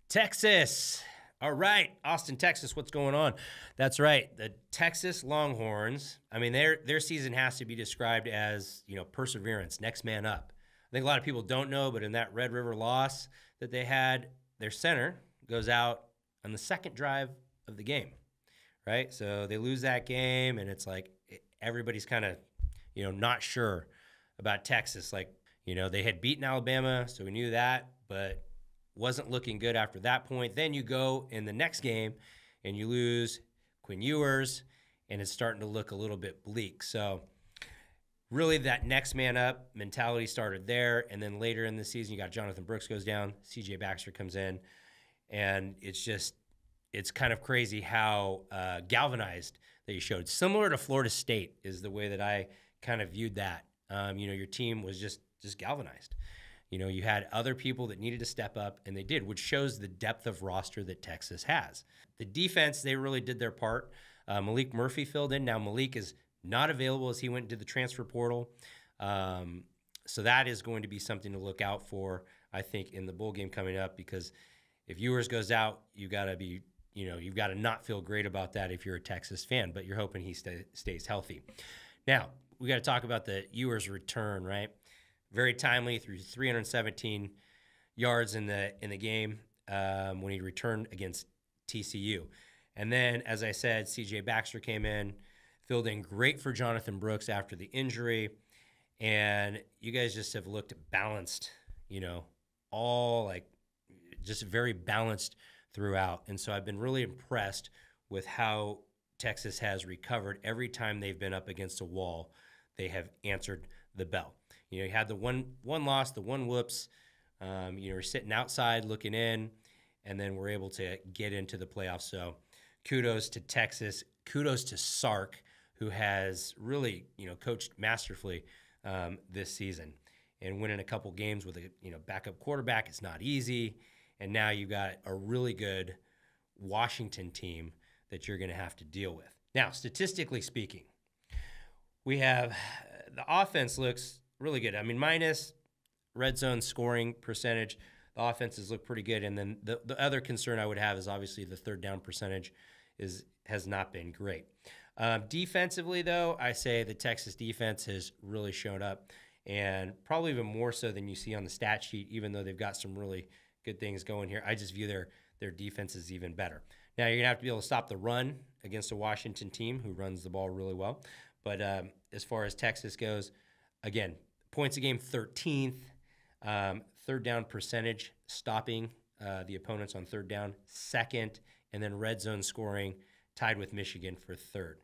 Texas. All right, Austin, Texas, what's going on? That's right, the Texas Longhorns. I mean, their season has to be described as, perseverance, next man up. I think a lot of people don't know, but in that Red River loss that they had, their center goes out on the second drive of the game, right? So they lose that game, and it's like everybody's kind of, not sure about Texas. Like, they had beaten Alabama, so we knew that, but wasn't looking good after that point. Then you go in the next game and you lose Quinn Ewers, and it's starting to look a little bit bleak. So really that next man up mentality started there. And then later in the season, you got Jonathan Brooks goes down, CJ Baxter comes in, and it's kind of crazy how galvanized that you showed. Similar to Florida State is the way that I kind of viewed that. Your team was just galvanized. You had other people that needed to step up, and they did, which shows the depth of roster that Texas has. The defense, they really did their part. Malik Murphy filled in. Now, Malik is not available as he went into the transfer portal. So that is going to be something to look out for, I think, in the bowl game coming up, because if Ewers goes out, you've got to not feel great about that if you're a Texas fan, but you're hoping he stays healthy. Now, we got to talk about the Ewers return, right? Very timely, through 317 yards in the game when he returned against TCU. And then, as I said, CJ Baxter came in, filled in great for Jonathan Brooks after the injury. And you guys just have looked balanced, just very balanced throughout. And so I've been really impressed with how Texas has recovered. Every time they've been up against a wall, they have answered the bell. You had the one loss, the one whoops. We're sitting outside looking in, and then we're able to get into the playoffs. So kudos to Texas. Kudos to Sark, who has really, coached masterfully this season. And winning a couple games with a, backup quarterback, it's not easy. And now you've got a really good Washington team that you're going to have to deal with. Now, statistically speaking, we have the offense looks really good. I mean, minus red zone scoring percentage, the offenses look pretty good. And then the other concern I would have is obviously the third down percentage has not been great. Defensively, though, I say the Texas defense has really shown up, and probably even more so than you see on the stat sheet, even though they've got some really good things going here. I just view their defense as even better. Now, you're going to have to be able to stop the run against a Washington team who runs the ball really well. But as far as Texas goes, again, points a game 13th, third down percentage stopping the opponents on third down, second, and then red zone scoring tied with Michigan for third.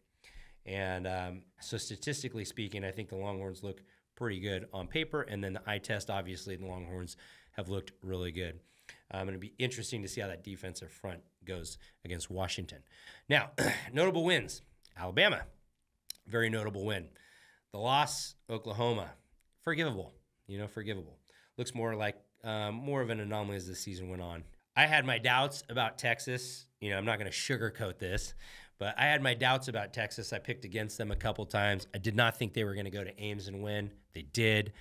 And so statistically speaking, I think the Longhorns look pretty good on paper. And then the eye test, obviously, the Longhorns have looked really good. It'll be interesting to see how that defensive front goes against Washington. Now, notable wins. Alabama, very notable win. The loss, Oklahoma, forgivable, forgivable. Looks more like more of an anomaly as the season went on. I had my doubts about Texas. I'm not going to sugarcoat this, but I had my doubts about Texas. I picked against them a couple times. I did not think they were going to go to Ames and win. They did.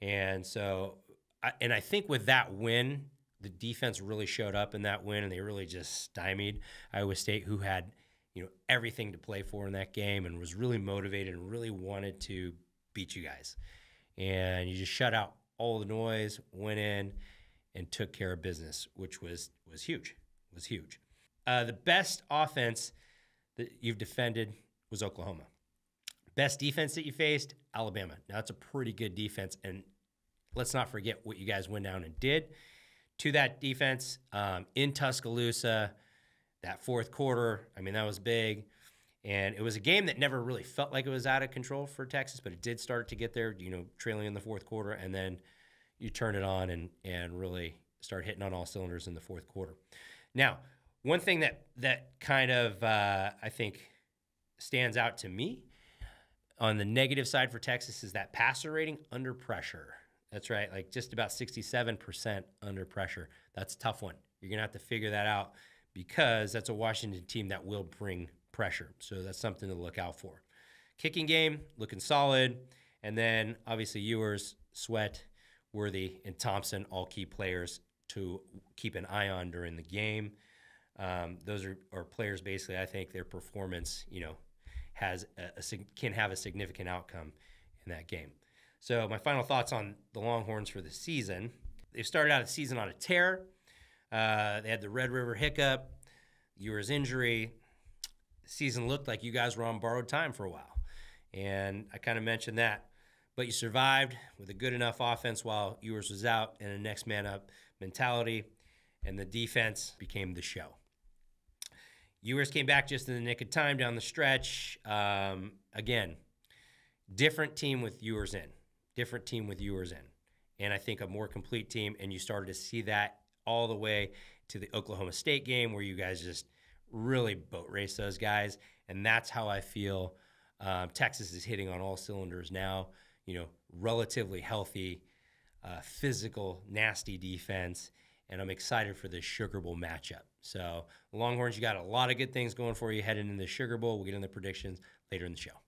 And so, I think with that win, the defense really showed up in that win, and they really just stymied Iowa State, who had, everything to play for in that game and was really motivated and really wanted to beat you guys. And you just shut out all the noise, went in, and took care of business, which was huge. Was huge. The best offense that you've defended was Oklahoma. Best defense that you faced, Alabama. Now, that's a pretty good defense, and let's not forget what you guys went down and did to that defense in Tuscaloosa. That fourth quarter, that was big. And it was a game that never really felt like it was out of control for Texas, but it did start to get there, trailing in the fourth quarter, and then you turn it on and really start hitting on all cylinders in the fourth quarter. Now, one thing that kind of, I think, stands out to me on the negative side for Texas is that passer rating under pressure. That's right, like just about 67% under pressure. That's a tough one. You're going to have to figure that out because that's a Washington team that will bring pressure. So that's something to look out for. Kicking game, looking solid. And then, obviously, Ewers, Sweat, Worthy, and Thompson, all key players. to keep an eye on during the game. Those are players, basically, I think their performance, can have a significant outcome in that game. So my final thoughts on the Longhorns for the season. They started out the season on a tear. They had the Red River hiccup, Ewers injury. The season looked like you guys were on borrowed time for a while. And I kind of mentioned that. But you survived with a good enough offense while Ewers was out and a next man up mentality, and the defense became the show. Ewers came back just in the nick of time down the stretch. Again, different team with Ewers in. And I think a more complete team, and you started to see that all the way to the Oklahoma State game where you guys just really boat race those guys. And that's how I feel Texas is hitting on all cylinders now. Relatively healthy, physical, nasty defense, and I'm excited for this Sugar Bowl matchup. So, Longhorns, you got a lot of good things going for you heading into the Sugar Bowl. We'll get into the predictions later in the show.